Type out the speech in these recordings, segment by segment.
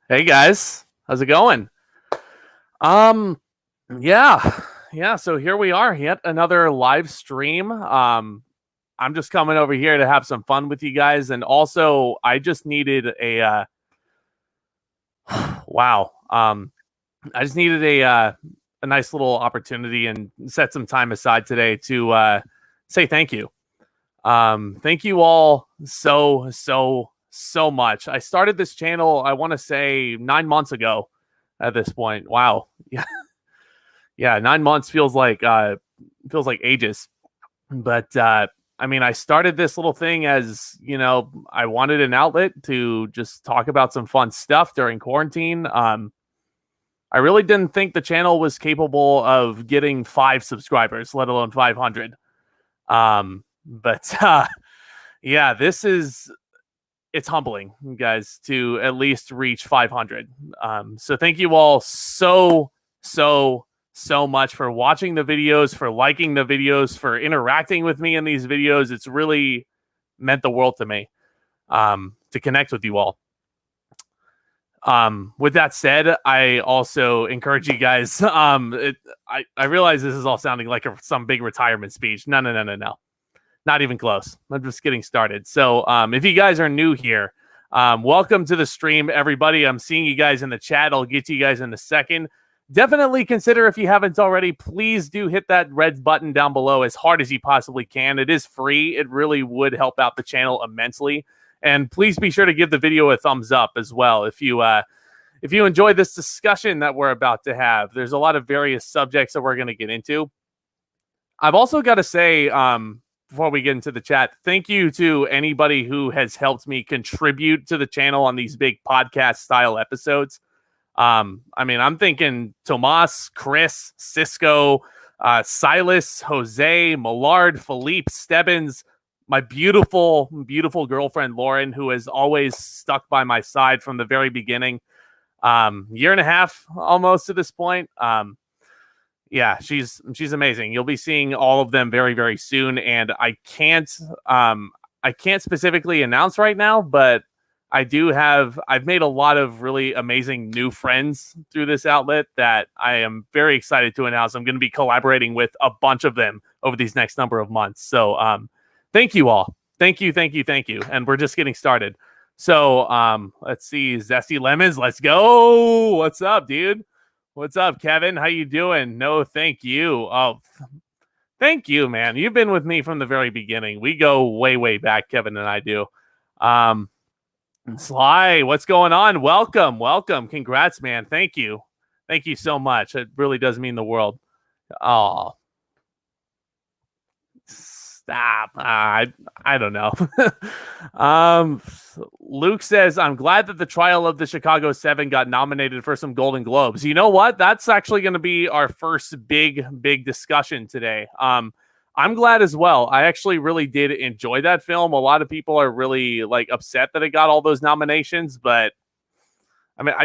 Hey guys, how's it going? Um, yeah. So here we are, yet another live stream. I'm just coming over here to have some fun with you guys, and also I just needed wow. I just needed a nice little opportunity and set some time aside today to say thank you. Thank you all so much. I started this channel, I want to say 9 months ago at this point. Wow. Yeah, 9 months feels like ages. But I mean, I started this little thing as I wanted an outlet to just talk about some fun stuff during quarantine. I really didn't think the channel was capable of getting 5 subscribers, let alone 500. But yeah, it's humbling, guys, to at least reach 500. So thank you all so so much for watching the videos, for liking the videos, for interacting with me in these videos. It's really meant the world to me to connect with you all. With that said, I also encourage you guys. I realize this is all sounding like some big retirement speech. No, not even close. I'm just getting started. So if you guys are new here, welcome to the stream, everybody. I'm seeing you guys in the chat. I'll get to you guys in a second. Definitely consider, if you haven't already, please do hit that red button down below as hard as you possibly can. It is free. It really would help out the channel immensely. And please be sure to give the video a thumbs up as well if you enjoy this discussion that we're about to have. There's a lot of various subjects that we're going to get into. I've also got to say, before we get into the chat, thank you to anybody who has helped me contribute to the channel on these big podcast style episodes. I mean, I'm thinking Tomas, Chris, Cisco, Silas, Jose, Millard, Philippe, Stebbins, my beautiful girlfriend, Lauren, who has always stuck by my side from the very beginning. Year and a half almost to this point. Yeah, she's amazing. You'll be seeing all of them very, very soon. And I can't specifically announce right now, but I've made a lot of really amazing new friends through this outlet that I am very excited to announce. I'm going to be collaborating with a bunch of them over these next number of months. So thank you all. Thank you. And we're just getting started. So let's see. Zesty Lemons, let's go. What's up, dude? What's up, Kevin? How you doing? No, thank you. Oh, thank you, man. You've been with me from the very beginning. We go way back, Kevin and I do. Sly, what's going on? Welcome. Congrats, man. Thank you so much. It really does mean the world. Oh, stop. I don't know. Luke says, I'm glad that the trial of the Chicago 7 got nominated for some Golden Globes. You know what? That's actually going to be our first big discussion today. I'm glad as well. I actually really did enjoy that film. A lot of people are really upset that it got all those nominations, but I mean,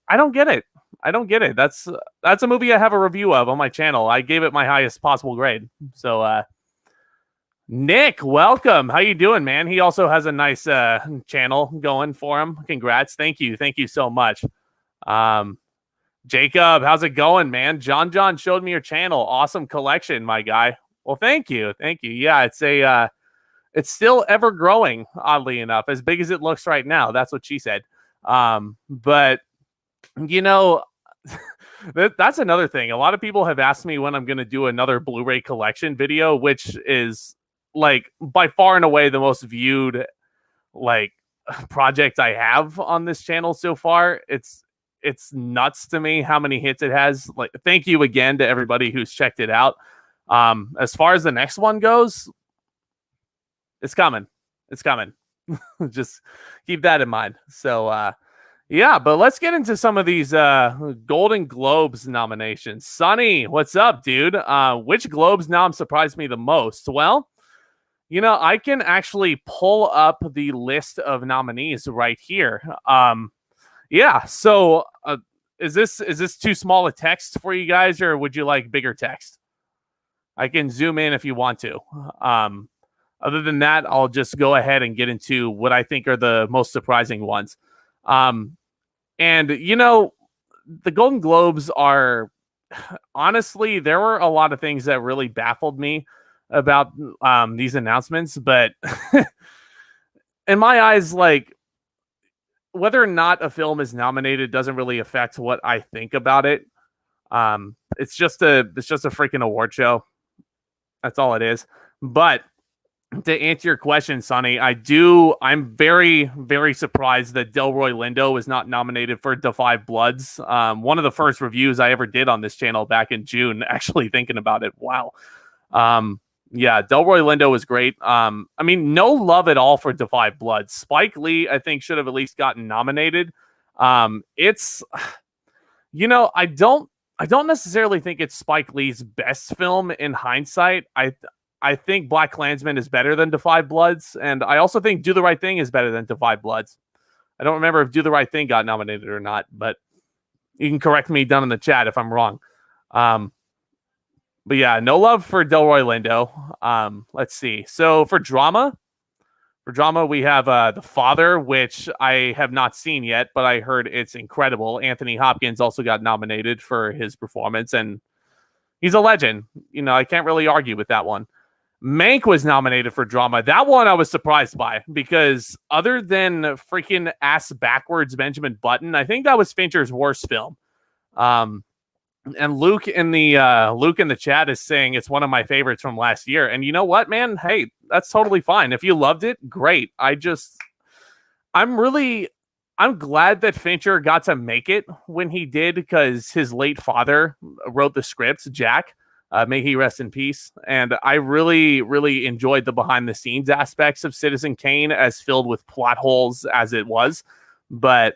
I don't get it. That's a movie I have a review of on my channel. I gave it my highest possible grade. So Nick, welcome. How you doing, man? He also has a nice channel going for him. Congrats. Thank you so much. Jacob, how's it going, man? John showed me your channel. Awesome collection, my guy. Well, thank you. Yeah, it's still ever growing, oddly enough, as big as it looks right now. That's what she said. But that's another thing. A lot of people have asked me when I'm going to do another Blu-ray collection video, which is by far and away the most viewed project I have on this channel so far. It's nuts to me how many hits it has. Thank you again to everybody who's checked it out. As far as the next one goes, it's coming. Just keep that in mind. So, yeah, but let's get into some of these Golden Globes nominations. Sonny, what's up, dude? Which Globes nom surprised me the most? Well, I can actually pull up the list of nominees right here. Yeah, so is this too small a text for you guys, or would you like bigger text? I can zoom in if you want to. Other than that, I'll just go ahead and get into what I think are the most surprising ones. And, you know, the Golden Globes are honestly, there were a lot of things that really baffled me about these announcements, but in my eyes, like whether or not a film is nominated doesn't really affect what I think about it. It's just a freaking award show. That's all it is. But to answer your question, Sonny, I'm very, very surprised that Delroy Lindo was not nominated for Da 5 Bloods. One of the first reviews I ever did on this channel back in June, actually thinking about it. Wow. Yeah, Delroy Lindo was great. I mean, no love at all for Da 5 Bloods. Spike Lee, I think, should have at least gotten nominated. It's, you know, I don't necessarily think it's Spike Lee's best film in hindsight. I think Black Klansman is better than Da 5 Bloods, and I also think Do the Right Thing is better than Da 5 Bloods. I don't remember if Do the Right Thing got nominated or not, but you can correct me down in the chat if I'm wrong. But yeah, no love for Delroy Lindo. Let's see. So for drama, we have The Father, which I have not seen yet, but I heard it's incredible. Anthony Hopkins also got nominated for his performance, and he's a legend. You know, I can't really argue with that one. Mank was nominated for drama. That one I was surprised by because other than freaking ass backwards Benjamin Button, I think that was Fincher's worst film. And Luke in the chat is saying it's one of my favorites from last year. And you know what, man? Hey, that's totally fine. If you loved it, great. I'm glad that Fincher got to make it when he did because his late father wrote the scripts, Jack. May he rest in peace. And I really, really enjoyed the behind the scenes aspects of Citizen Kane as filled with plot holes as it was. But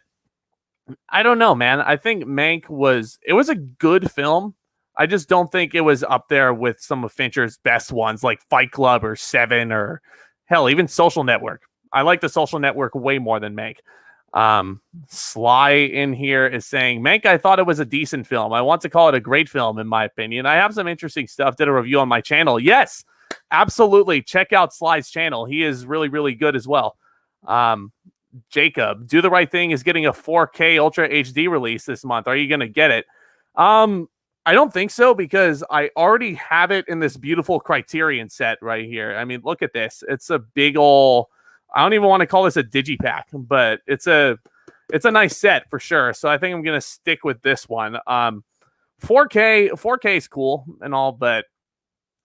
I don't know, man. I think Mank was a good film. I just don't think it was up there with some of Fincher's best ones like Fight Club or Seven or hell, even Social Network. I like the Social Network way more than Mank. Sly in here is saying, Mank, I thought it was a decent film. I want to call it a great film, in my opinion. I have some interesting stuff. Did a review on my channel. Yes, absolutely. Check out Sly's channel. He is really, really good as well. Jacob, Do the Right Thing is getting a 4K Ultra HD release this month. Are you going to get it? I don't think so because I already have it in this beautiful Criterion set right here. I mean, look at this. It's a big ol', I don't even want to call this a digipack, but it's a nice set for sure. So I think I'm going to stick with this one. 4K is cool and all, but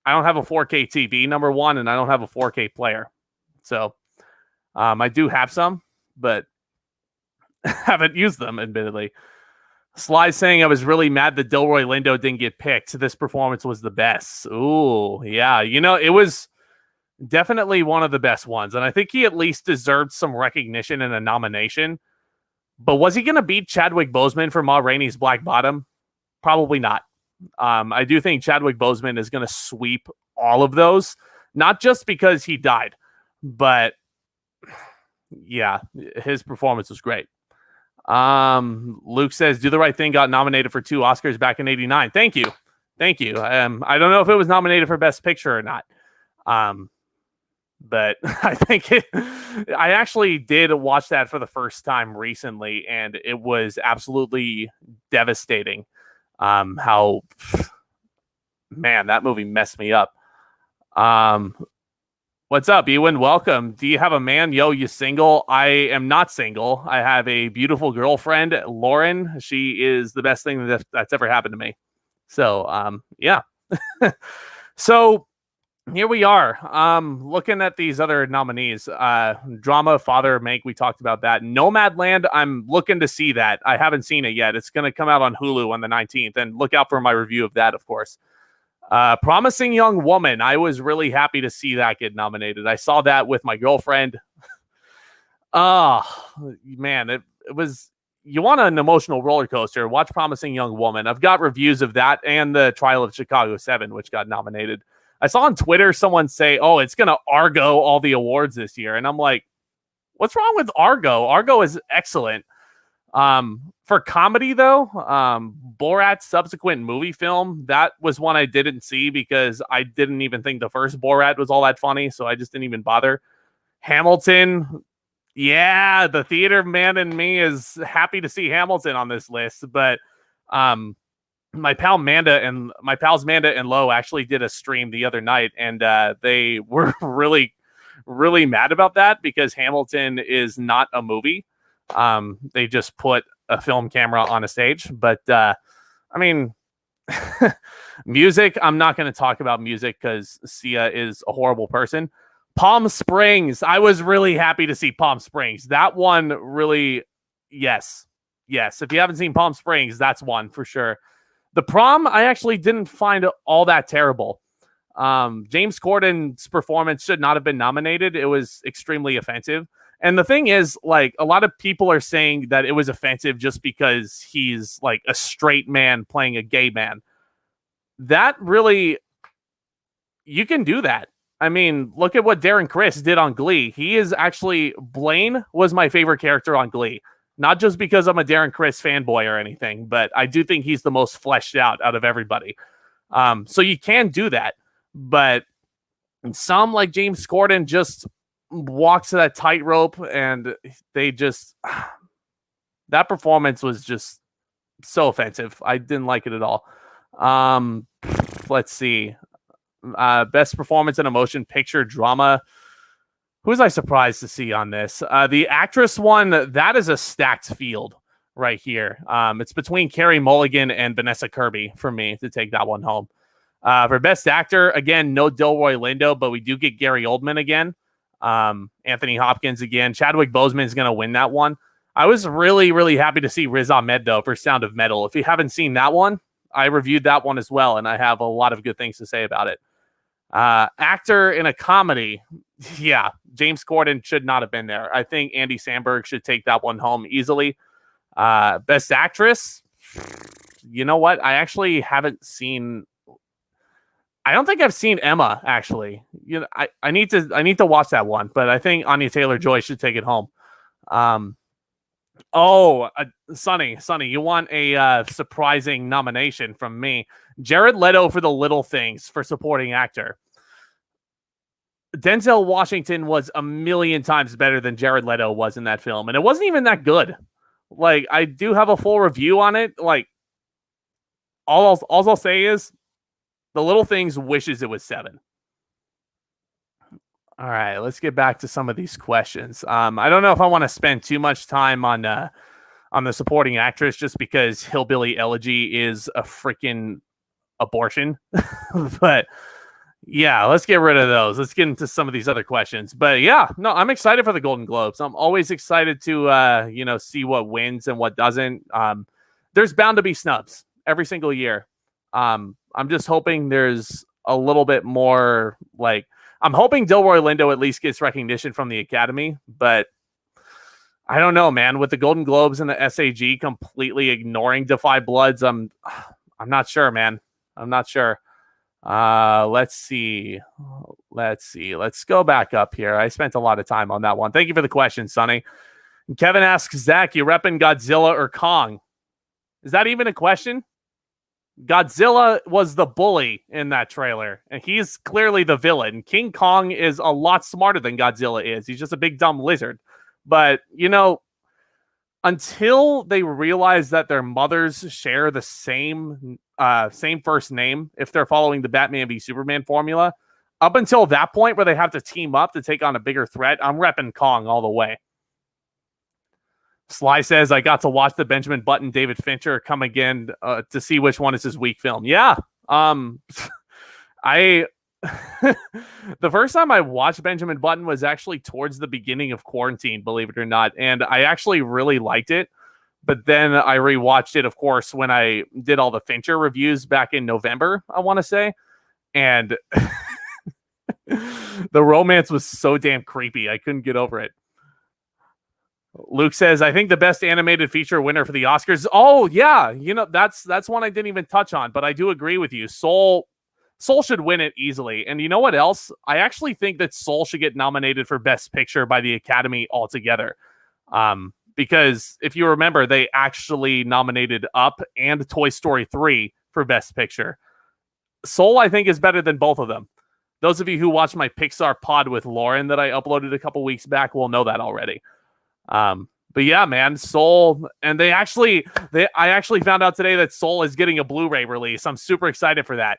I don't have a 4K TV, number one, and I don't have a 4K player. So I do have some, but haven't used them, admittedly. Sly saying I was really mad that Delroy Lindo didn't get picked. This performance was the best. Ooh, yeah. You know, it was definitely one of the best ones. And I think he at least deserved some recognition and a nomination. But was he going to beat Chadwick Boseman for Ma Rainey's Black Bottom? Probably not. I do think Chadwick Boseman is going to sweep all of those. Not just because he died, but yeah, his performance was great. Luke says, Do the Right Thing got nominated for 2 Oscars back in '89. Thank you. I don't know if it was nominated for Best Picture or not. But I think I actually did watch that for the first time recently, and it was absolutely devastating. How, man, that movie messed me up. What's up, Ewan? Welcome. Do you have a man? Yo, you single? I am not single. I have a beautiful girlfriend, Lauren. She is the best thing that's ever happened to me. So, yeah. So here we are. Looking at these other nominees. Drama, Father, Mank, we talked about that. Nomadland, I'm looking to see that. I haven't seen it yet. It's going to come out on Hulu on the 19th, and look out for my review of that, of course. Promising Young Woman. I was really happy to see that get nominated. I saw that with my girlfriend. Oh, man, it was, you want an emotional roller coaster, watch Promising Young Woman. I've got reviews of that and the Trial of Chicago 7, which got nominated. I saw on Twitter someone say, oh, it's going to Argo all the awards this year. And I'm like, what's wrong with Argo? Argo is excellent. For comedy, though, Borat's subsequent movie film, that was one I didn't see because I didn't even think the first Borat was all that funny, so I just didn't even bother. Hamilton, Yeah, the theater man in me is happy to see Hamilton on this list, but um, my pals Manda and Lo actually did a stream the other night, and they were really mad about that because Hamilton is not a movie. They just put a film camera on a stage, but I mean, music. I'm not going to talk about music because Sia is a horrible person. Palm Springs. I was really happy to see Palm Springs. That one really, yes, yes. If you haven't seen Palm Springs, that's one for sure. The Prom, I actually didn't find all that terrible. James Corden's performance should not have been nominated. It was extremely offensive. And the thing is, like, a lot of people are saying that it was offensive just because he's like a straight man playing a gay man. That really, you can do that. I mean, look at what Darren Criss did on Glee. He is actually, Blaine was my favorite character on Glee. Not just because I'm a Darren Criss fanboy or anything, but I do think he's the most fleshed out of everybody. So you can do that. But some, like James Corden, just walks that tightrope, and they just, that performance was just so offensive. I didn't like it at all. Let's see. Best performance in a motion picture drama. Who was I surprised to see on this? The actress one, that is a stacked field right here. It's between Carey Mulligan and Vanessa Kirby for me to take that one home. For best actor, again, no Delroy Lindo, but we do get Gary Oldman again. Anthony Hopkins again. Chadwick Boseman is going to win that one. I was really happy to see Riz Ahmed, though, for Sound of Metal. If you haven't seen that one, I reviewed that one as well, and I have a lot of good things to say about it. Actor in a comedy, yeah, James Corden should not have been there. I think Andy Samberg should take that one home easily. Best actress, you know what? I actually haven't seen. I don't think I've seen Emma, actually. You know, I need to watch that one, but I think Anya Taylor-Joy should take it home. Sonny, you want a surprising nomination from me? Jared Leto for The Little Things for supporting actor. Denzel Washington was a million times better than Jared Leto was in that film, and it wasn't even that good. Like, I do have a full review on it. Like, all I'll say is The Little Things wishes it was 7. All right, let's get back to some of these questions. I don't know if I want to spend too much time on the supporting actress just because Hillbilly Elegy is a freaking abortion. But yeah, let's get rid of those. Let's get into some of these other questions. But yeah, no, I'm excited for the Golden Globes. I'm always excited to see what wins and what doesn't. There's bound to be snubs every single year. I'm just hoping there's a little bit more, like, I'm hoping Delroy Lindo at least gets recognition from the Academy, but I don't know, man. With the Golden Globes and the SAG completely ignoring Defy Bloods, I'm not sure, man. I'm not sure. Let's see. Let's go back up here. I spent a lot of time on that one. Thank you for the question, Sonny. Kevin asks, Zach, you repping Godzilla or Kong? Is that even a question? Godzilla was the bully in that trailer, and he's clearly the villain. King Kong is a lot smarter than Godzilla is. He's just a big dumb lizard. But, until they realize that their mothers share the same first name, if they're following the Batman v Superman formula, up until that point where they have to team up to take on a bigger threat, I'm repping Kong all the way. Sly says, I got to watch the Benjamin Button David Fincher come again to see which one is his weak film. Yeah. The first time I watched Benjamin Button was actually towards the beginning of quarantine, believe it or not. And I actually really liked it. But then I rewatched it, of course, when I did all the Fincher reviews back in November, I want to say. And the romance was so damn creepy. I couldn't get over it. Luke says, I think the best animated feature winner for the Oscars. Oh, yeah. That's one I didn't even touch on, but I do agree with you. Soul should win it easily. And you know what else? I actually think that Soul should get nominated for Best Picture by the Academy altogether. Because if you remember, they actually nominated Up and Toy Story 3 for Best Picture. Soul, I think, is better than both of them. Those of you who watched my Pixar pod with Lauren that I uploaded a couple weeks back will know that already. But yeah, man, Soul, and I actually found out today that Soul is getting a Blu-ray release. I'm super excited for that.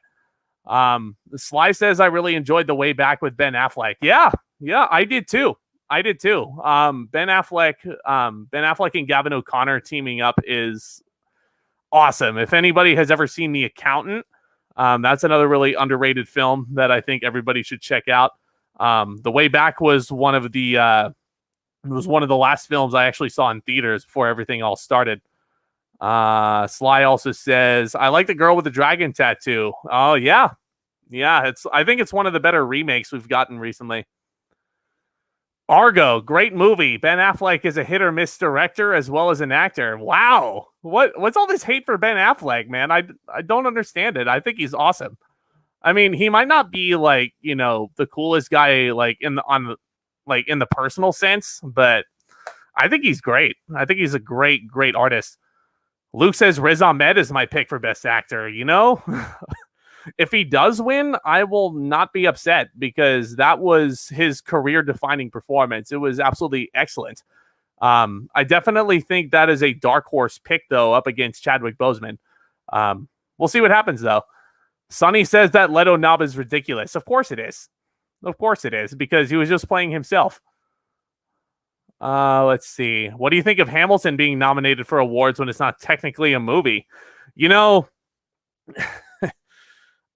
Sly says I really enjoyed The Way Back with Ben Affleck. Yeah, I did too. Ben Affleck and Gavin O'Connor teaming up is awesome. If anybody has ever seen The Accountant, that's another really underrated film that I think everybody should check out. The Way Back was one of the last films I actually saw in theaters before everything all started. Sly also says, I like the girl with the dragon tattoo. Oh, yeah. Yeah, I think it's one of the better remakes we've gotten recently. Argo, great movie. Ben Affleck is a hit or miss director as well as an actor. Wow. What's all this hate for Ben Affleck, man? I don't understand it. I think he's awesome. I mean, he might not be like, the coolest guy like in the personal sense, but I think he's great. I think he's a great artist. Luke says Riz Ahmed is my pick for best actor. If he does win, I will not be upset because that was his career-defining performance. It was absolutely excellent. I definitely think that is a dark horse pick, though, up against Chadwick Boseman. We'll see what happens, though. Sonny says that Leto knob is ridiculous. Of course it is. Of course it is, because he was just playing himself. Let's see. What do you think of Hamilton being nominated for awards when it's not technically a movie?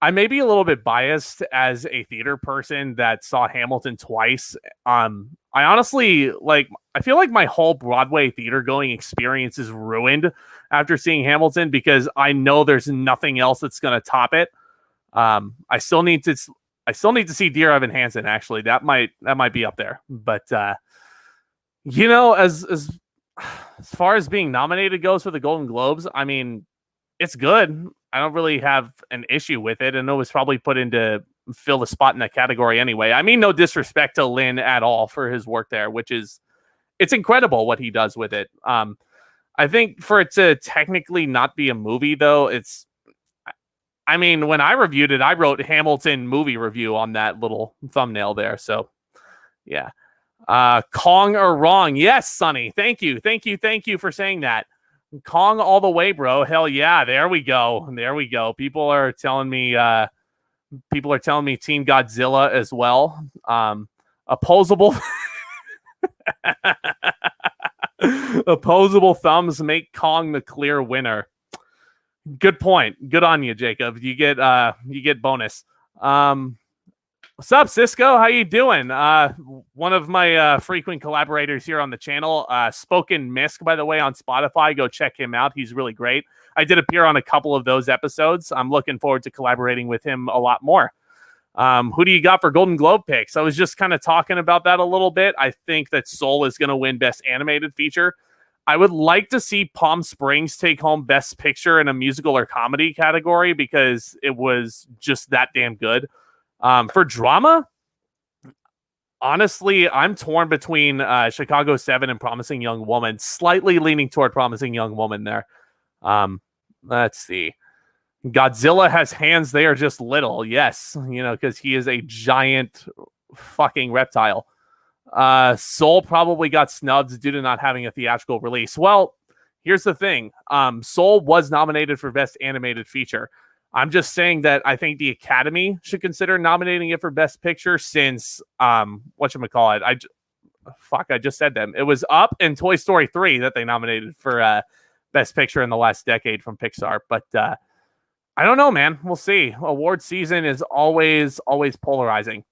I may be a little bit biased as a theater person that saw Hamilton twice. I honestly, I feel like my whole Broadway theater going experience is ruined after seeing Hamilton because I know there's nothing else that's going to top it. I still need to see Dear Evan Hansen. Actually, that might be up there. But as far as being nominated goes for the Golden Globes, I mean, it's good. I don't really have an issue with it, and it was probably put in to fill the spot in that category anyway. I mean, no disrespect to Lin at all for his work there, it's incredible what he does with it. I think for it to technically not be a movie, though, when I reviewed it, I wrote Hamilton movie review on that little thumbnail there. So, yeah. Kong or wrong? Yes, Sonny. Thank you for saying that. Kong all the way, bro. Hell yeah. There we go. People are telling me Team Godzilla as well. Opposable thumbs make Kong the clear winner. Good point. Good on you, Jacob. You get bonus. What's up, Cisco? How you doing? One of my frequent collaborators here on the channel, Spoken Misk, by the way, on Spotify. Go check him out. He's really great. I did appear on a couple of those episodes. I'm looking forward to collaborating with him a lot more. Who do you got for Golden Globe picks? I was just kind of talking about that a little bit. I think that Soul is going to win Best Animated Feature. I would like to see Palm Springs take home Best Picture in a musical or comedy category because it was just that damn good. For drama, honestly, I'm torn between Chicago 7 and Promising Young Woman, slightly leaning toward Promising Young Woman there. Let's see. Godzilla has hands. They are just little. Yes, because he is a giant fucking reptile. Soul probably got snubbed due to not having a theatrical release. Well, here's the thing. Soul was nominated for Best Animated Feature. I'm just saying that I think the Academy should consider nominating it for Best Picture since, whatchamacallit, I just said them. It was Up and Toy Story 3 that they nominated for Best Picture in the last decade from Pixar. But I don't know, man. We'll see. Award season is always polarizing.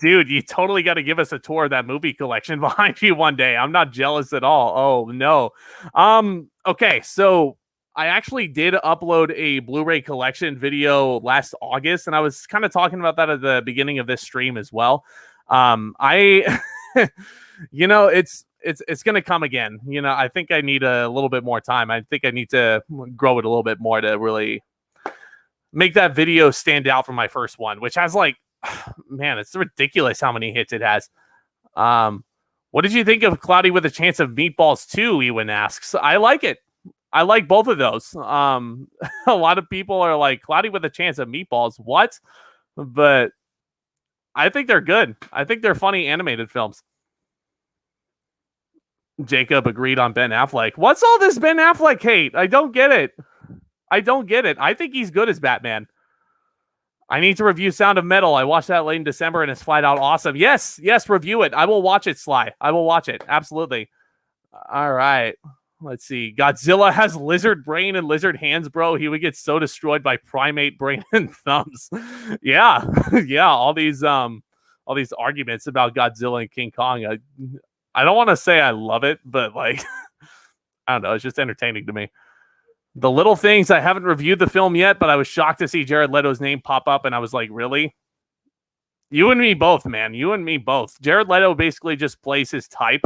Dude, you totally got to give us a tour of that movie collection behind you one day. I'm not jealous at all. Oh, no. Okay, so I actually did upload a Blu-ray collection video last August, and I was kind of talking about that at the beginning of this stream as well. It's going to come again. I think I need a little bit more time. I think I need to grow it a little bit more to really make that video stand out from my first one, which has man, it's ridiculous how many hits it has. What did you think of Cloudy with a Chance of Meatballs 2? Ewan asks. I like it. I like both of those. A lot of people are like, Cloudy with a Chance of Meatballs, what? But I think they're good. I think they're funny animated films. Jacob agreed on Ben Affleck. What's all this Ben Affleck hate? I don't get it. I think he's good as Batman. I need to review Sound of Metal. I watched that late in December and it's flat out awesome. Yes, review it. I will watch it, Sly. I will watch it. Absolutely. All right. Let's see. Godzilla has lizard brain and lizard hands, bro. He would get so destroyed by primate brain and thumbs. Yeah. Yeah. All these arguments about Godzilla and King Kong. I don't want to say I love it, but like, I don't know. It's just entertaining to me. The Little Things, I haven't reviewed the film yet, but I was shocked to see Jared Leto's name pop up, and I was like, really? You and me both, man. You and me both. Jared Leto basically just plays his type.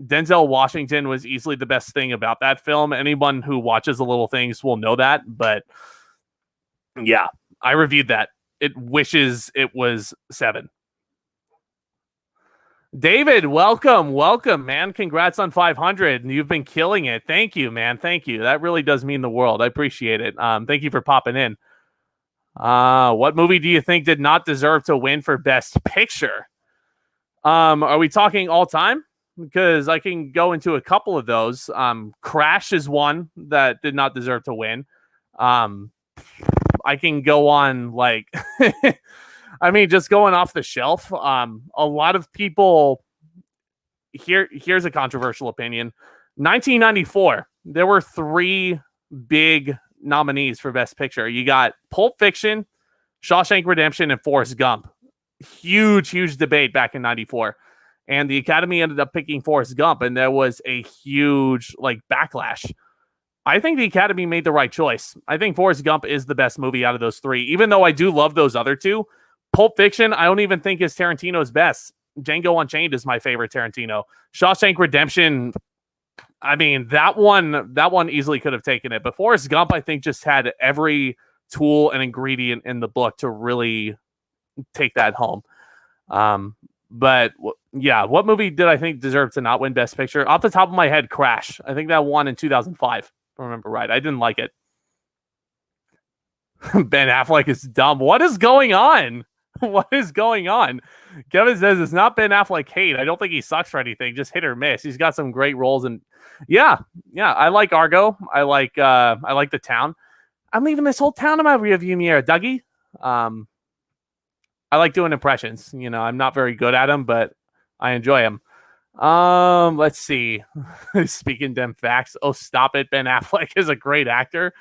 Denzel Washington was easily the best thing about that film. Anyone who watches The Little Things will know that, but yeah, I reviewed that. It wishes it was 7. David, welcome, man. Congrats on 500. You've been killing it. Thank you, man. Thank you. That really does mean the world. I appreciate it. Thank you for popping in. What movie do you think did not deserve to win for Best Picture? Are we talking all time? Because I can go into a couple of those. Crash is one that did not deserve to win. I can go on like... I mean, just going off the shelf, a lot of people here's a controversial opinion. 1994, there were 3 big nominees for Best Picture. You got Pulp Fiction, Shawshank Redemption, and Forrest Gump. Huge debate back in 94. And the Academy ended up picking Forrest Gump, and there was a huge backlash. I think the Academy made the right choice. I think Forrest Gump is the best movie out of those 3, even though I do love those other 2. Pulp Fiction, I don't even think is Tarantino's best. Django Unchained is my favorite Tarantino. Shawshank Redemption, I mean, that one easily could have taken it. But Forrest Gump, I think, just had every tool and ingredient in the book to really take that home. But yeah, what movie did I think deserved to not win Best Picture? Off the top of my head, Crash. I think that won in 2005, if I remember right. I didn't like it. Ben Affleck is dumb. What is going on? What is going on? Kevin says it's not Ben Affleck hate. I don't think he sucks for anything. Just hit or miss. He's got some great roles, and yeah. I like Argo. I like The Town. I'm leaving this whole town in my rearview mirror, Dougie. I like doing impressions. You know, I'm not very good at them, but I enjoy them. Let's see. Speaking them facts. Oh, stop it. Ben Affleck is a great actor.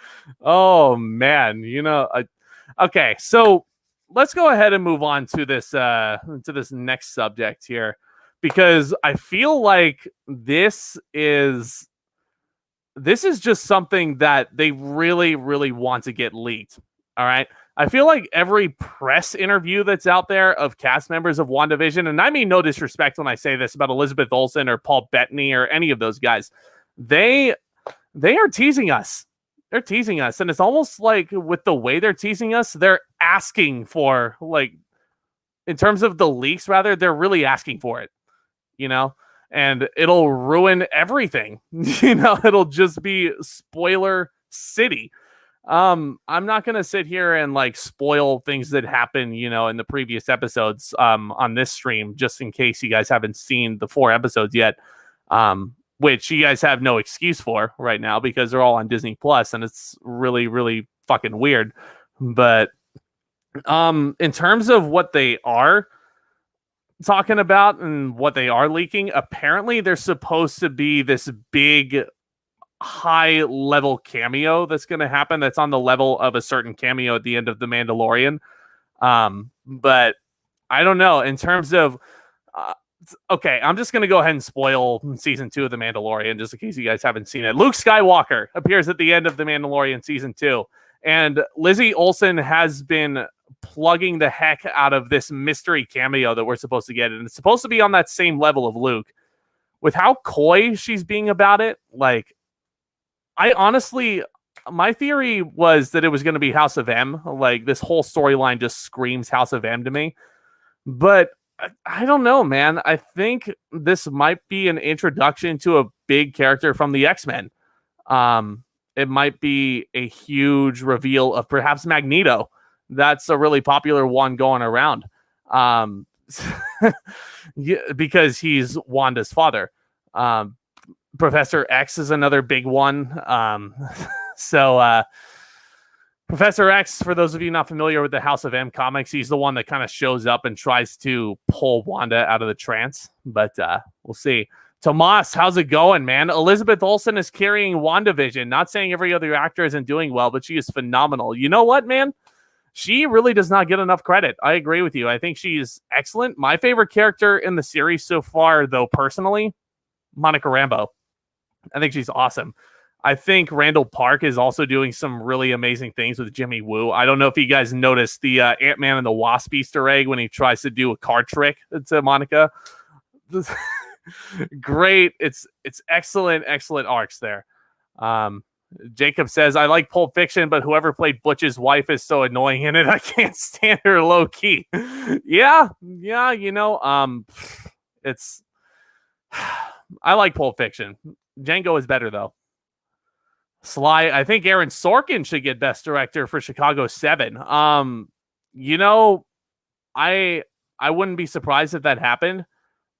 Oh man, okay. So let's go ahead and move on to this next subject here, because I feel like this is just something that they really, really want to get leaked. All right. I feel like every press interview that's out there of cast members of WandaVision, and I mean no disrespect when I say this about Elizabeth Olsen or Paul Bettany or any of those guys, they are teasing us. They're teasing us, and it's almost like with the way they're teasing us, they're asking for, in terms of the leaks, rather, they're really asking for it, and it'll ruin everything. It'll just be spoiler city. I'm not going to sit here and spoil things that happen, in the previous episodes on this stream, just in case you guys haven't seen the 4 episodes yet, which you guys have no excuse for right now because they're all on Disney Plus, and it's really, really fucking weird. But in terms of what they are talking about and what they are leaking, apparently there's supposed to be this big high level cameo that's going to happen that's on the level of a certain cameo at the end of The Mandalorian. But I don't know in terms of okay, I'm just going to go ahead and spoil season 2 of The Mandalorian just in case you guys haven't seen it. Luke Skywalker appears at the end of The Mandalorian season 2, and Lizzie Olsen has been plugging the heck out of this mystery cameo that we're supposed to get, and it's supposed to be on that same level of Luke. With how coy she's being about it, I honestly, my theory was that it was going to be House of M. This whole storyline just screams House of M to me. But I don't know, man. I think this might be an introduction to a big character from the X-Men. It might be a huge reveal of perhaps Magneto. That's a really popular one going around. Yeah, because he's Wanda's father. Professor X is another big one. So Professor X, for those of you not familiar with the House of M comics, he's the one that kind of shows up and tries to pull Wanda out of the trance. But we'll see. Tomas, how's it going, man? Elizabeth Olsen is carrying WandaVision. Not saying every other actor isn't doing well, but she is phenomenal. You know what, man? She really does not get enough credit. I agree with you. I think she's excellent. My favorite character in the series so far, though, personally, Monica Rambeau. I think she's awesome. I think Randall Park is also doing some really amazing things with Jimmy Woo. I don't know if you guys noticed the Ant-Man and the Wasp Easter egg when he tries to do a card trick to Monica. Great. It's excellent arcs there. Jacob says, I like Pulp Fiction, but whoever played Butch's wife is so annoying in it. I can't stand her low key. Yeah, you know, it's I like Pulp Fiction. Django is better though. Sly, I think Aaron Sorkin should get Best Director for Chicago 7. You know, I wouldn't be surprised if that happened.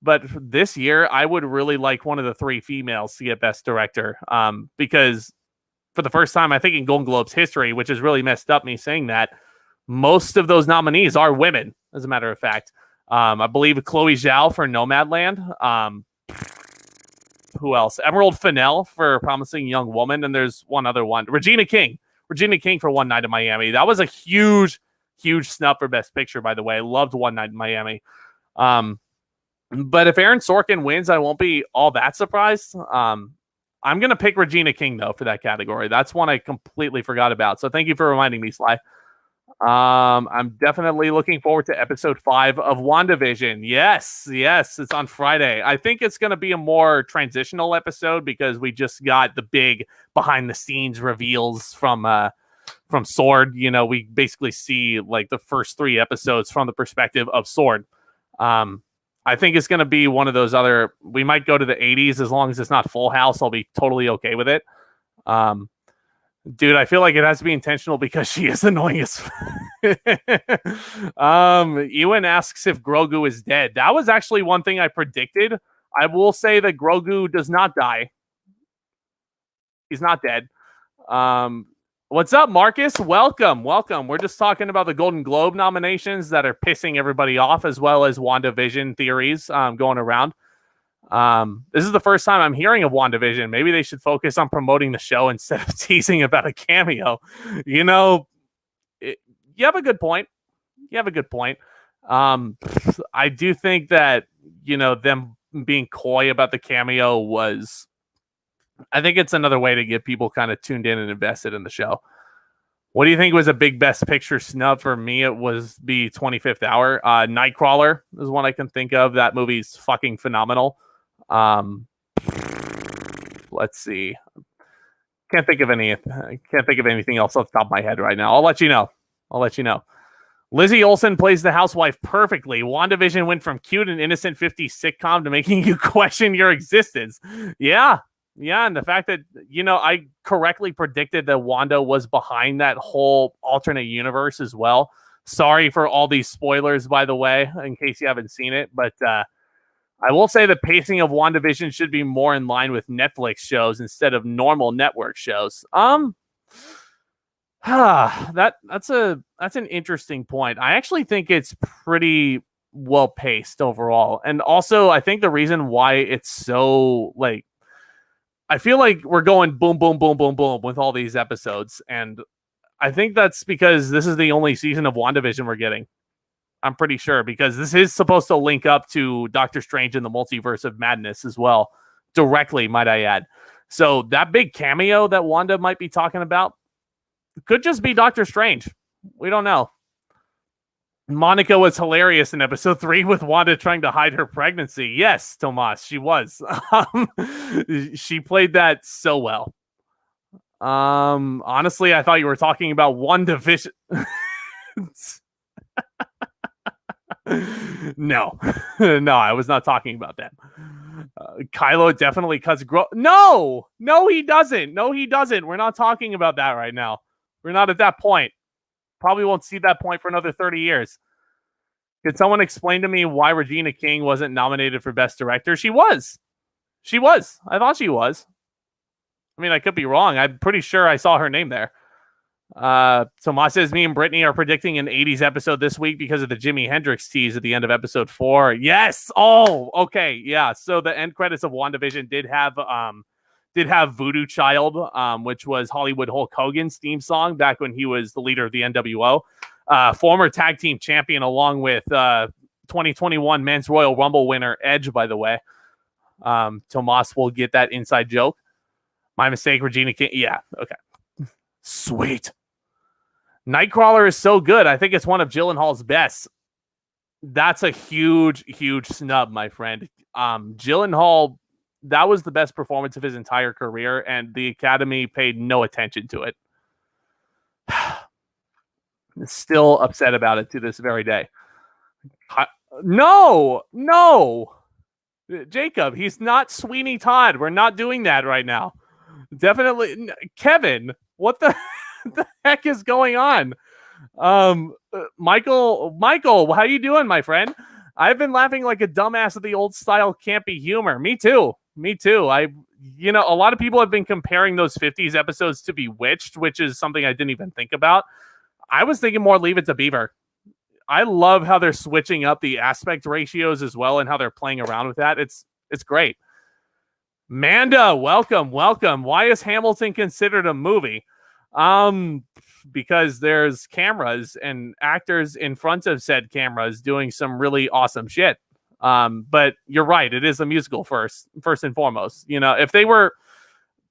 But this year, I would really like one of the 3 females to get Best Director, because for the first time, I think in Golden Globes history, which has really messed up me saying that, most of those nominees are women, as a matter of fact. I believe Chloe Zhao for Nomadland. Who else? Emerald Fennell for Promising Young Woman, and there's one other one. Regina King for One Night in Miami. That was a huge snub for Best Picture, by the way. I loved One Night in Miami. But if Aaron Sorkin wins, I won't be all that surprised. I'm going to pick Regina King, though, for that category. That's one I completely forgot about. So thank you for reminding me, Sly. I'm definitely looking forward to episode 5 of WandaVision. Yes, it's on Friday. I think it's going to be a more transitional episode because we just got the big behind-the-scenes reveals from Sword. You know, we basically see like the first 3 episodes from the perspective of Sword. I think it's going to be one of those other... We might go to the 80s as long as it's not Full House. I'll be totally okay with it. Dude, I feel like it has to be intentional because she is annoying as... Ewan asks if Grogu is dead. That was actually one thing I predicted. I will say that Grogu does not die. He's not dead. What's up, Marcus? Welcome. We're just talking about the Golden Globe nominations that are pissing everybody off, as well as WandaVision theories going around. This is the first time I'm hearing of WandaVision. Maybe they should focus on promoting the show instead of teasing about a cameo. You know, you have a good point. I do think that, you know, them being coy about the cameo was... I think it's another way to get people kind of tuned in and invested in the show. What do you think was a big Best Picture snub for me? It was the 25th Hour. Nightcrawler is one I can think of. That movie's fucking phenomenal. Let's see. Can't think of anything else off the top of my head right now. I'll let you know. Lizzie Olsen plays the housewife perfectly. WandaVision went from cute and innocent 50s sitcom to making you question your existence. Yeah, and the fact that, you know, I correctly predicted that Wanda was behind that whole alternate universe as well. Sorry for all these spoilers, by the way, in case you haven't seen it. But I will say the pacing of WandaVision should be more in line with Netflix shows instead of normal network shows. That's an interesting point. I actually think it's pretty well paced overall. And also, I think the reason why it's so, like, I feel like we're going boom, boom, boom, boom, boom with all these episodes. And I think that's because this is the only season of WandaVision we're getting. I'm pretty sure, because this is supposed to link up to Doctor Strange in the Multiverse of Madness as well. Directly, might I add. So that big cameo that Wanda might be talking about could just be Doctor Strange. We don't know. Monica was hilarious in episode 3 with Wanda trying to hide her pregnancy. Yes, Tomas, she was. She played that so well. Honestly, I thought you were talking about WandaVision. No, I was not talking about that. Kylo definitely cuts No, he doesn't. We're not talking about that right now. We're not at that point. Probably won't see that point for another 30 years. Could someone explain to me why Regina King wasn't nominated for Best Director? She was. She was. I thought she was. I mean, I could be wrong. I'm pretty sure I saw her name there. Tomas says, me and Brittany are predicting an 80s episode this week because of the Jimi Hendrix tease at the end of episode 4. Yes. Oh, okay. Yeah. So the end credits of WandaVision did have Voodoo Child, which was Hollywood Hulk Hogan's theme song back when he was the leader of the NWO. Former tag team champion, along with 2021 Men's Royal Rumble winner Edge, by the way. Tomas will get that inside joke. My mistake, Regina King. Yeah, okay. Sweet. Nightcrawler is so good. I think it's one of Gyllenhaal's best. That's a huge, huge snub, my friend. Gyllenhaal, that was the best performance of his entire career, and the Academy paid no attention to it. Still upset about it to this very day. No. Jacob, he's not Sweeney Todd. We're not doing that right now. Definitely. Kevin, what the heck is going on? Michael, how you doing, my friend? I've been laughing like a dumbass at the old style campy humor. Me too. A lot of people have been comparing those 50s episodes to Bewitched, which is something I didn't even think about. I was thinking more Leave It to Beaver. I love how they're switching up the aspect ratios as well and how they're playing around with that. It's great. Manda, welcome. Why is Hamilton considered a movie? Because there's cameras and actors in front of said cameras doing some really awesome shit. But you're right, it is a musical first and foremost. If they were,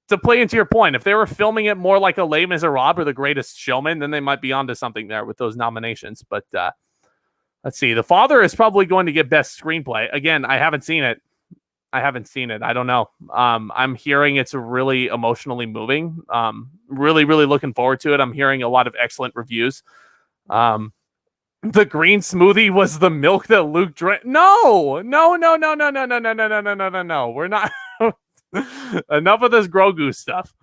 to play into your point, if they were filming it more like a Les Miserables or The Greatest Showman, then they might be onto something there with those nominations. But let's see. The Father is probably going to get best screenplay. Again, I haven't seen it. I don't know. I'm hearing it's really emotionally moving. Really, really looking forward to it. I'm hearing a lot of excellent reviews. The green smoothie was the milk that Luke drank. No. We're not. Enough of this Grogu stuff.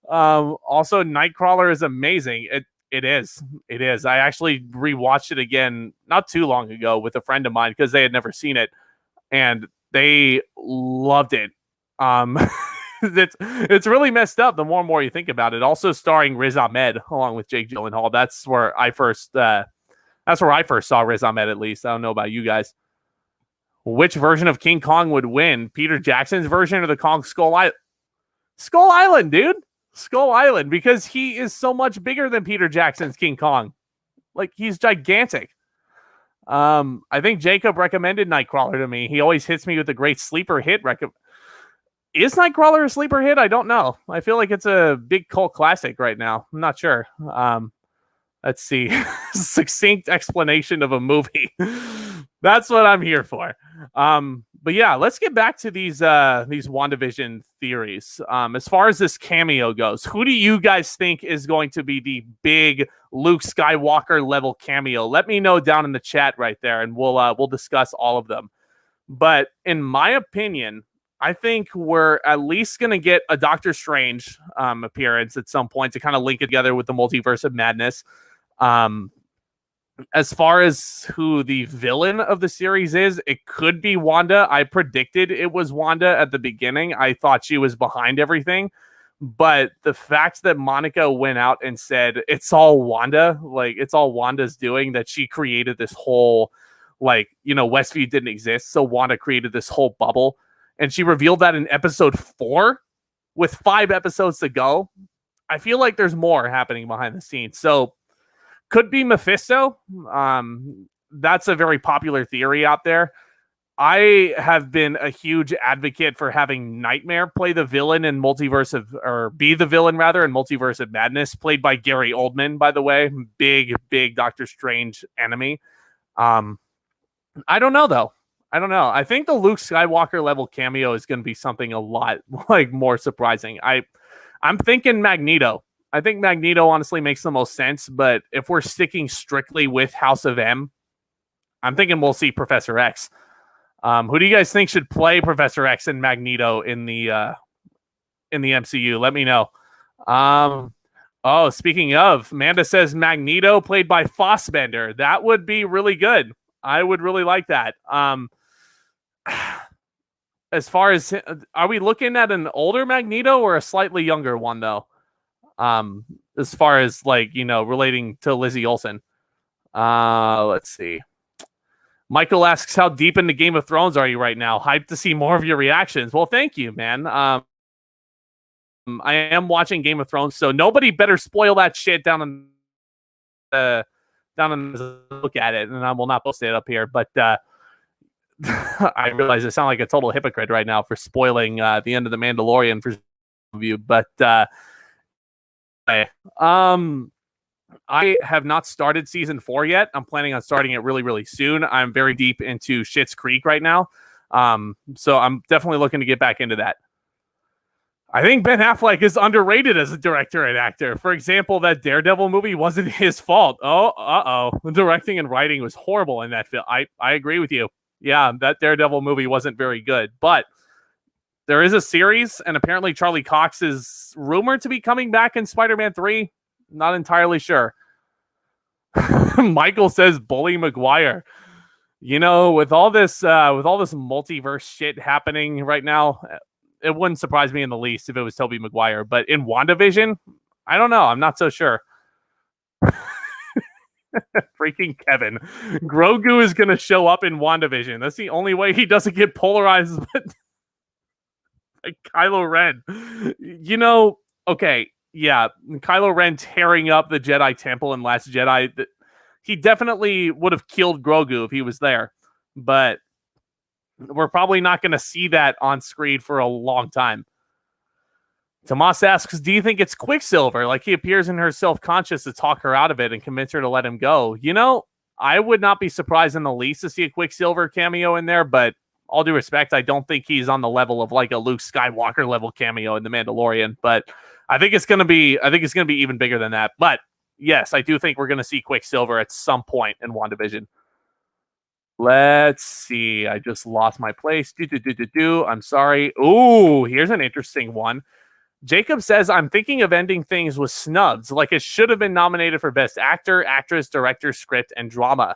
Also, Nightcrawler is amazing. It is. I actually rewatched it again not too long ago with a friend of mine because they had never seen it, and they loved it. It's really messed up the more and more you think about it. Also starring Riz Ahmed along with Jake Gyllenhaal. That's where I first saw Riz Ahmed, at least. I don't know about you guys. Which version of King Kong would win? Peter Jackson's version or the Kong Skull Island? Skull Island, dude. Skull Island, because he is so much bigger than Peter Jackson's King Kong. Like, he's gigantic. I think Jacob recommended Nightcrawler to me. He always hits me with a great sleeper hit. Is Nightcrawler a sleeper hit? I don't know. I feel like it's a big cult classic right now. I'm not sure. Let's see. Succinct explanation of a movie. That's what I'm here for. But yeah, let's get back to these WandaVision theories. As far as this cameo goes, who do you guys think is going to be the big Luke Skywalker level cameo? Let me know down in the chat right there, and we'll discuss all of them. But in my opinion, I think we're at least going to get a Doctor Strange appearance at some point to kind of link it together with the Multiverse of Madness. As far as who the villain of the series is, it could be Wanda. I predicted it was Wanda at the beginning. I thought she was behind everything. But the fact that Monica went out and said it's all Wanda, like it's all Wanda's doing, that she created this whole, Westview didn't exist, so Wanda created this whole bubble. And she revealed that in episode 4 with 5 episodes to go. I feel like there's more happening behind the scenes. So could be Mephisto. That's a very popular theory out there. I have been a huge advocate for having Nightmare play the villain in Multiverse of Madness, played by Gary Oldman, by the way. Big Doctor Strange enemy. I don't know, though. I think the Luke Skywalker level cameo is going to be something a lot more surprising. I'm thinking Magneto. I think Magneto honestly makes the most sense, but if we're sticking strictly with House of M, I'm thinking we'll see Professor X. Who do you guys think should play Professor X and Magneto in the MCU? Let me know. Speaking of, Amanda says Magneto played by Fassbender. That would be really good. I would really like that. as far as, are we looking at an older Magneto or a slightly younger one though? As far as like, relating to Lizzie Olsen. Let's see. Michael asks, how deep into Game of Thrones are you right now? Hyped to see more of your reactions. Well, thank you, man. I am watching Game of Thrones, so nobody better spoil that shit down in look at it, and I will not post it up here. But I realize I sound like a total hypocrite right now for spoiling the end of The Mandalorian for you. But I have not started season 4 yet. I'm planning on starting it really, really soon. I'm very deep into Schitt's Creek right now. So I'm definitely looking to get back into that. I think Ben Affleck is underrated as a director and actor. For example, that Daredevil movie wasn't his fault. The directing and writing was horrible in that film. I agree with you. Yeah, that Daredevil movie wasn't very good. But there is a series, and apparently Charlie Cox is rumored to be coming back in Spider-Man 3. Not entirely sure. Michael says Bully Maguire. With all this multiverse shit happening right now, it wouldn't surprise me in the least if it was Tobey Maguire. But in WandaVision, I don't know. I'm not so sure. Freaking Kevin. Grogu is going to show up in WandaVision. That's the only way he doesn't get polarized like Kylo Ren. Okay, yeah, Kylo Ren tearing up the Jedi Temple in Last Jedi. He definitely would have killed Grogu if he was there. But we're probably not going to see that on screen for a long time. Tomas asks, do you think it's Quicksilver? Like he appears in her self-conscious to talk her out of it and convince her to let him go. I would not be surprised in the least to see a Quicksilver cameo in there, but all due respect, I don't think he's on the level of like a Luke Skywalker level cameo in The Mandalorian. But I think it's gonna be even bigger than that. But yes, I do think we're gonna see Quicksilver at some point in WandaVision. Let's see. I just lost my place. I'm sorry. Ooh, here's an interesting one. Jacob says, I'm thinking of ending things with snubs, like it should have been nominated for Best Actor, Actress, Director, Script, and Drama.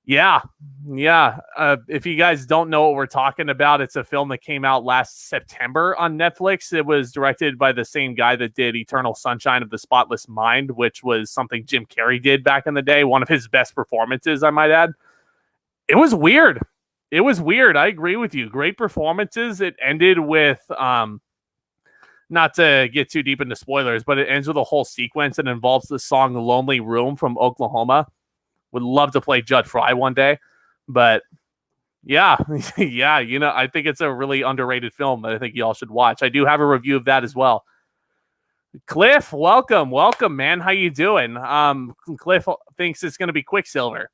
Yeah. If you guys don't know what we're talking about, it's a film that came out last September on Netflix. It was directed by the same guy that did Eternal Sunshine of the Spotless Mind, which was something Jim Carrey did back in the day. One of his best performances, I might add. It was weird. I agree with you. Great performances. It ended with, not to get too deep into spoilers, but it ends with a whole sequence that involves the song Lonely Room from Oklahoma. Would love to play Judd Fry one day. But yeah, I think it's a really underrated film that I think y'all should watch. I do have a review of that as well. Cliff, welcome, man. How you doing? Cliff thinks it's going to be Quicksilver.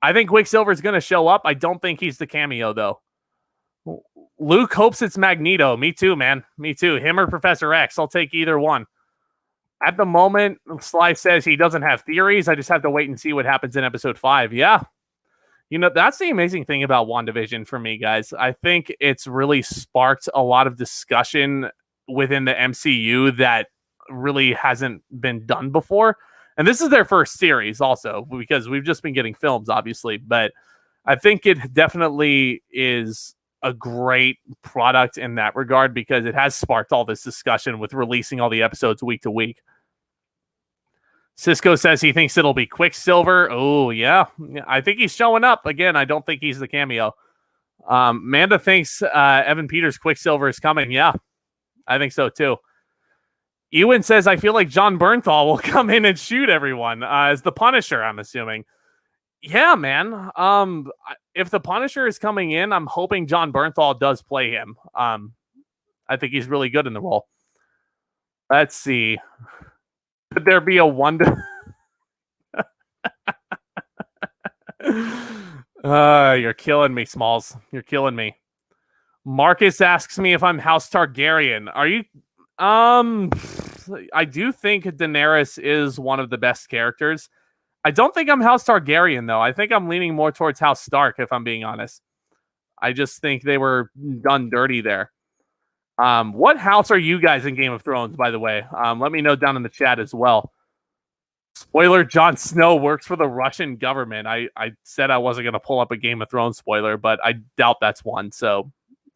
I think Quicksilver is going to show up. I don't think he's the cameo, though. Luke hopes it's Magneto. Me too, man. Me too. Him or Professor X. I'll take either one. At the moment, Sly says he doesn't have theories. I just have to wait and see what happens in episode 5. Yeah. That's the amazing thing about WandaVision for me, guys. I think it's really sparked a lot of discussion within the MCU that really hasn't been done before. And this is their first series also, because we've just been getting films, obviously. But I think it definitely is a great product in that regard because it has sparked all this discussion with releasing all the episodes week to week. Cisco says he thinks it'll be Quicksilver. Oh, yeah. I think he's showing up. Again, I don't think he's the cameo. Amanda thinks Evan Peters' Quicksilver is coming. Yeah, I think so too. Ewan says, I feel like John Bernthal will come in and shoot everyone as the Punisher, I'm assuming. Yeah, man. If the Punisher is coming in, I'm hoping John Bernthal does play him. I think he's really good in the role. Let's see. Could there be a wonder? You're killing me, Smalls. You're killing me. Marcus asks me if I'm House Targaryen. Are you? I do think Daenerys is one of the best characters. I don't think I'm House Targaryen, though. I think I'm leaning more towards House Stark, if I'm being honest. I just think they were done dirty there. What house are you guys in Game of Thrones, by the way? Let me know down in the chat as well. Spoiler, Jon Snow works for the Russian government. I said I wasn't going to pull up a Game of Thrones spoiler, but I doubt that's one. So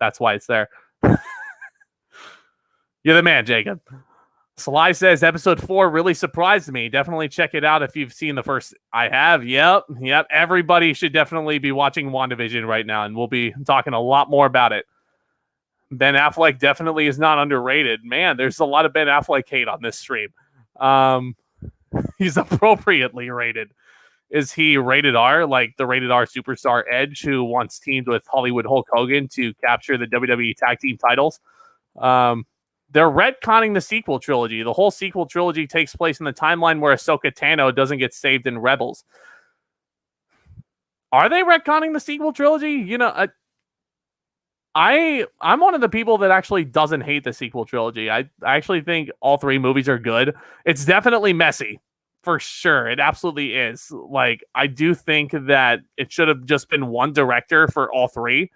That's why it's there. You're the man, Jacob. Sly says episode 4 really surprised me. Definitely check it out if you've seen the first. I have. Yep. Everybody should definitely be watching WandaVision right now, and we'll be talking a lot more about it. Ben Affleck definitely is not underrated. Man, there's a lot of Ben Affleck hate on this stream. He's appropriately rated. Is he rated R, like the rated R superstar Edge, who once teamed with Hollywood Hulk Hogan to capture the WWE Tag Team titles? They're retconning the sequel trilogy. The whole sequel trilogy takes place in the timeline where Ahsoka Tano doesn't get saved in Rebels. Are they retconning the sequel trilogy? You know, I'm one of the people that actually doesn't hate the sequel trilogy. I actually think all 3 movies are good. It's definitely messy, for sure. It absolutely is. Like, I do think that it should have just been one director for all 3.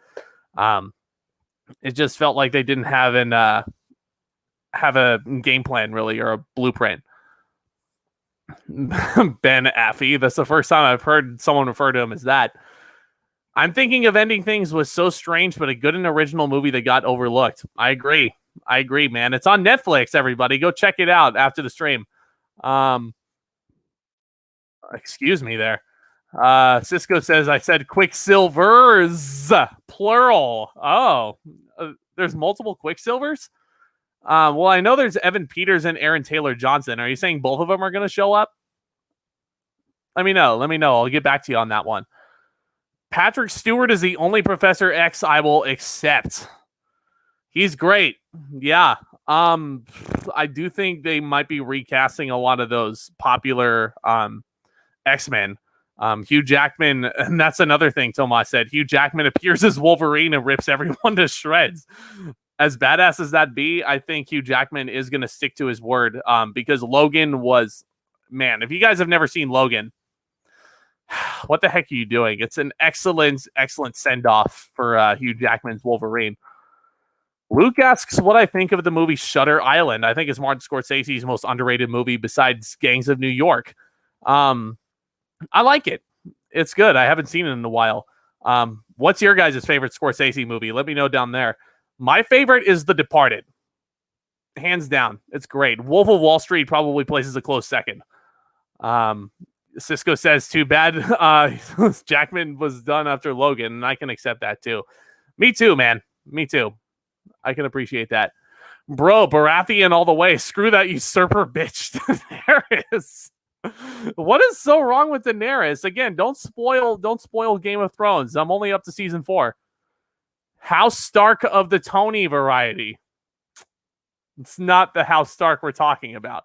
It just felt like they didn't have a game plan, really, or a blueprint. Ben Affy. That's the first time I've heard someone refer to him as that. I'm thinking of Ending Things was so strange, but a good and original movie that got overlooked. I agree, man. It's on Netflix, everybody. Go check it out after the stream. Excuse me there. Cisco says, I said Quicksilvers, plural. Oh, there's multiple Quicksilvers? Well, I know there's Evan Peters and Aaron Taylor Johnson. Are you saying both of them are going to show up? Let me know. I'll get back to you on that one. Patrick Stewart is the only Professor X I will accept. He's great. Yeah. I do think they might be recasting a lot of those popular X-Men. Hugh Jackman, and that's another thing Tomas said. Hugh Jackman appears as Wolverine and rips everyone to shreds. As badass as that be, I think Hugh Jackman is going to stick to his word because Logan was, man, if you guys have never seen Logan, what the heck are you doing? It's an excellent send-off for Hugh Jackman's Wolverine. Luke asks what I think of the movie Shutter Island. I think it's Martin Scorsese's most underrated movie besides Gangs of New York. I like it. It's good. I haven't seen it in a while. What's your guys' favorite Scorsese movie? Let me know down there. My favorite is The Departed. Hands down. It's great. Wolf of Wall Street probably places a close second. Cisco says, too bad Jackman was done after Logan, and I can accept that too. Me too, man. Me too. I can appreciate that. Bro, Baratheon all the way. Screw that usurper bitch, Daenerys. What is so wrong with Daenerys? Again, don't spoil Game of Thrones. I'm only up to season 4. House Stark of the Tony variety. It's not the House Stark we're talking about.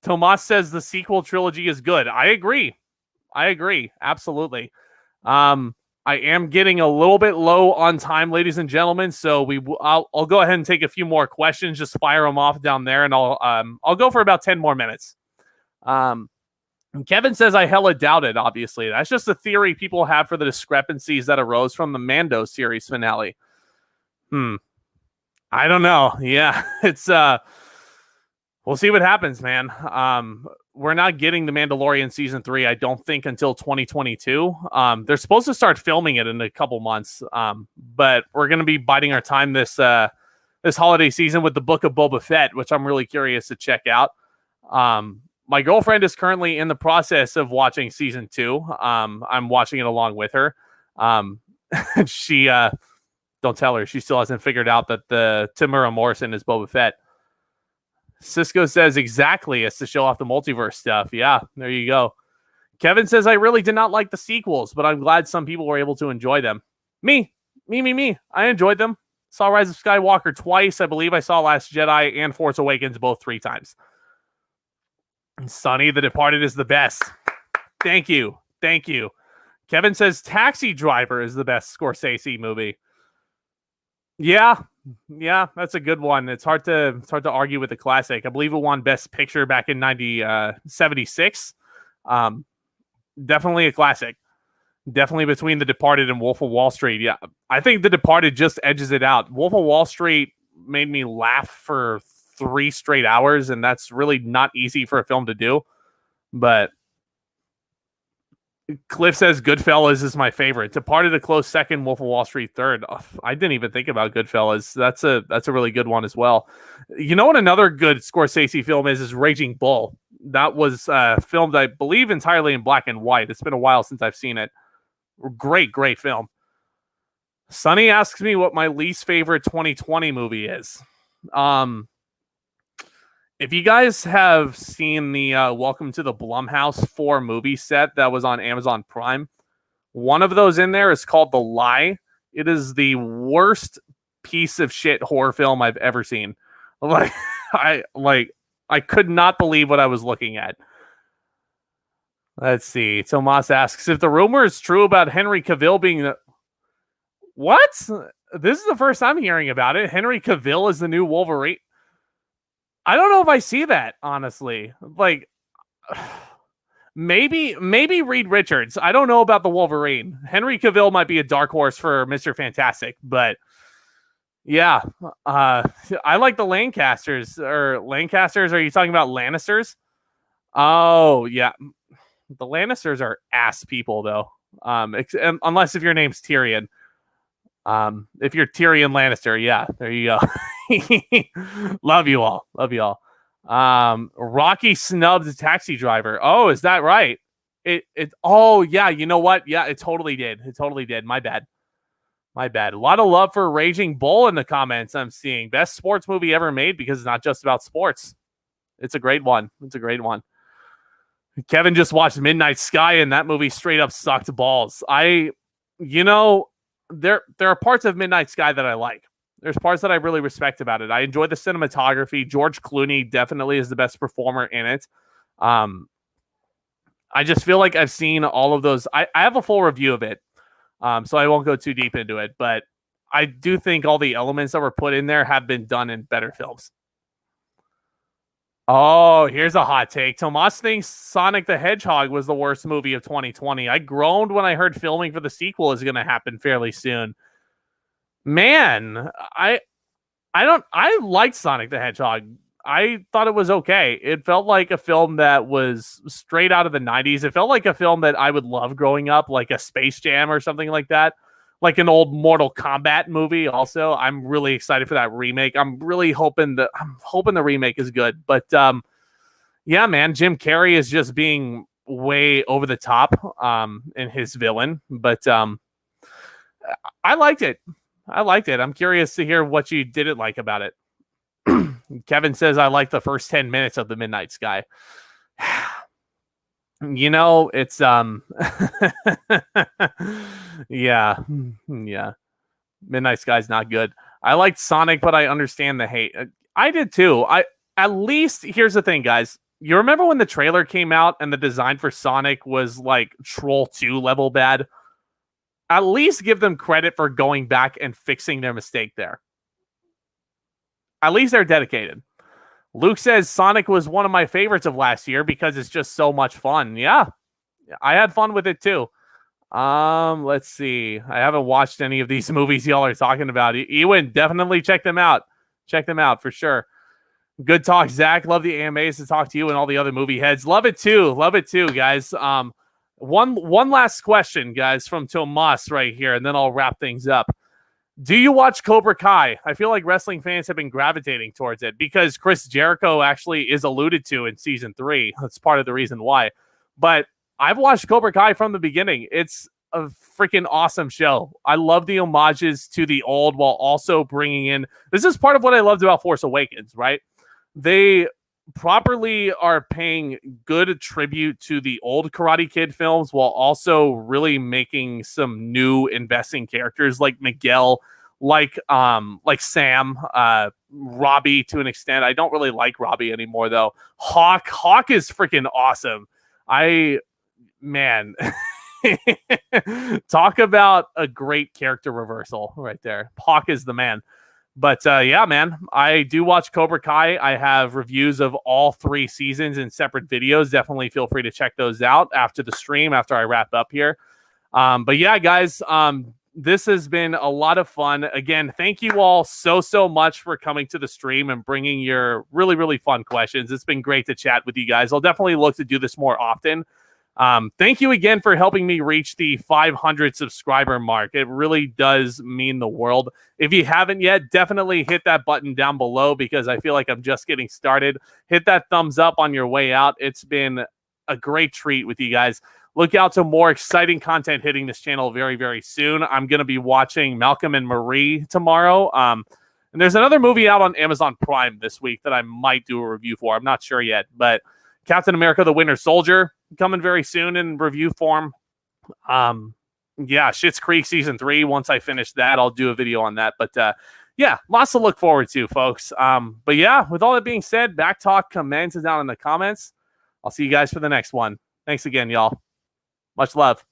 Tomas says the sequel trilogy is good. I agree. Absolutely. I am getting a little bit low on time, ladies and gentlemen. So I'll go ahead and take a few more questions. Just fire them off down there, and I'll go for about 10 more minutes. Kevin says I hella doubt it. Obviously, that's just a theory people have for the discrepancies that arose from the Mando series finale. I don't know. Yeah, it's we'll see what happens, man. We're not getting The Mandalorian season 3, I don't think, until 2022. They're supposed to start filming it in a couple months, but we're going to be biding our time this holiday season with the Book of Boba Fett, which I'm really curious to check out. My girlfriend is currently in the process of watching season 2. I'm watching it along with her. She don't tell her, she still hasn't figured out that the Tamura Morrison is Boba Fett. Cisco says exactly. It's to show off the multiverse stuff. Yeah, there you go. Kevin says I really did not like the sequels, but I'm glad some people were able to enjoy them. Me. I enjoyed them. Saw Rise of Skywalker twice. I believe I saw Last Jedi and Force Awakens both 3 times. Sonny, The Departed is the best. Thank you. Kevin says Taxi Driver is the best Scorsese movie. Yeah, that's a good one. It's hard to argue with the classic. I believe it won Best Picture back in 1976. Definitely a classic. Definitely between The Departed and Wolf of Wall Street. Yeah, I think The Departed just edges it out. Wolf of Wall Street made me laugh for 3 straight hours, and that's really not easy for a film to do. But Cliff says Goodfellas is my favorite. Departed a close second. Wolf of Wall Street third. Oh, I didn't even think about Goodfellas. That's a really good one as well. You know what another good Scorsese film is Raging Bull. That was filmed, I believe, entirely in black and white. It's been a while since I've seen it. Great film. Sonny asks me what my least favorite 2020 movie is. If you guys have seen the Welcome to the Blumhouse 4 movie set that was on Amazon Prime, one of those in there is called The Lie. It is the worst piece of shit horror film I've ever seen. I could not believe what I was looking at. Let's see. Tomas asks if the rumor is true about Henry Cavill being What? This is the first I'm hearing about it. Henry Cavill is the new Wolverine. I don't know if I see that, honestly. Like, maybe Reed Richards. I don't know about the Wolverine. Henry Cavill might be a dark horse for Mr. Fantastic, but yeah, I like the Lancasters. Or Lancasters, are you talking about Lannisters? Oh, yeah. The Lannisters are ass people, though. Unless if your name's Tyrion. If you're Tyrion Lannister, yeah, there you go. Love you all. Rocky snubbed the Taxi Driver. Oh, is that right? Oh yeah, you know what? Yeah, it totally did. My bad. A lot of love for Raging Bull in the comments I'm seeing. Best sports movie ever made because it's not just about sports. It's a great one. Kevin just watched Midnight Sky and that movie straight up sucked balls. There are parts of Midnight Sky that I like. There's parts that I really respect about it. I enjoy the cinematography. George Clooney definitely is the best performer in it. I just feel like I've seen all of those. I have a full review of it, so I won't go too deep into it. But I do think all the elements that were put in there have been done in better films. Oh, here's a hot take. Tomas thinks Sonic the Hedgehog was the worst movie of 2020. I groaned when I heard filming for the sequel is going to happen fairly soon. Man, I liked Sonic the Hedgehog. I thought it was okay. It felt like a film that was straight out of the 90s. It felt like a film that I would love growing up, like a Space Jam or something like that. Like an old Mortal Kombat movie. Also, I'm really excited for that remake. I'm hoping the remake is good. But yeah, man, Jim Carrey is just being way over the top in his villain. But I liked it. I'm curious to hear what you didn't like about it. Kevin says I like the first 10 minutes of the Midnight Sky. You know, it's yeah. Midnight Sky's not good. I liked Sonic, but I understand the hate. I did too. Here's the thing, guys. You remember when the trailer came out and the design for Sonic was like Troll 2 level bad? At least give them credit for going back and fixing their mistake there. At least they're dedicated. Luke says Sonic was one of my favorites of last year because it's just so much fun. Yeah, I had fun with it too. Let's see. I haven't watched any of these movies y'all are talking about. Ewan, definitely check them out. Check them out for sure. Good talk, Zach. Love the AMAs to talk to you and all the other movie heads. Love it too, guys. One last question, guys, from Tomas right here, and then I'll wrap things up. Do you watch Cobra Kai? I feel like wrestling fans have been gravitating towards it because Chris Jericho actually is alluded to in season 3. That's part of the reason why. But I've watched Cobra Kai from the beginning. It's a freaking awesome show. I love the homages to the old while also bringing in... This is part of what I loved about Force Awakens, right? They properly are paying good tribute to the old Karate Kid films while also really making some new investing characters like Miguel, like Sam, Robbie to an extent. I don't really like Robbie anymore though. Hawk is freaking awesome. Talk about a great character reversal right there. Hawk is the man. But yeah, man, I do watch Cobra Kai. I have reviews of all 3 seasons in separate videos. Definitely feel free to check those out after the stream, after I wrap up here. But yeah, guys, this has been a lot of fun. Again, thank you all so much for coming to the stream and bringing your really, really fun questions. It's been great to chat with you guys. I'll definitely look to do this more often. Thank you again for helping me reach the 500 subscriber mark. It really does mean the world. If you haven't yet, definitely hit that button down below because I feel like I'm just getting started. Hit that thumbs up on your way out. It's been a great treat with you guys. Look out to more exciting content hitting this channel very, very soon. I'm going to be watching Malcolm and Marie tomorrow. And there's another movie out on Amazon Prime this week that I might do a review for. I'm not sure yet, but Captain America: The Winter Soldier coming very soon in review form. Yeah, Schitt's Creek season 3. Once I finish that, I'll do a video on that. But yeah, lots to look forward to, folks. But yeah, with all that being said, Back Talk commences down in the comments. I'll see you guys for the next one. Thanks again, y'all. Much love.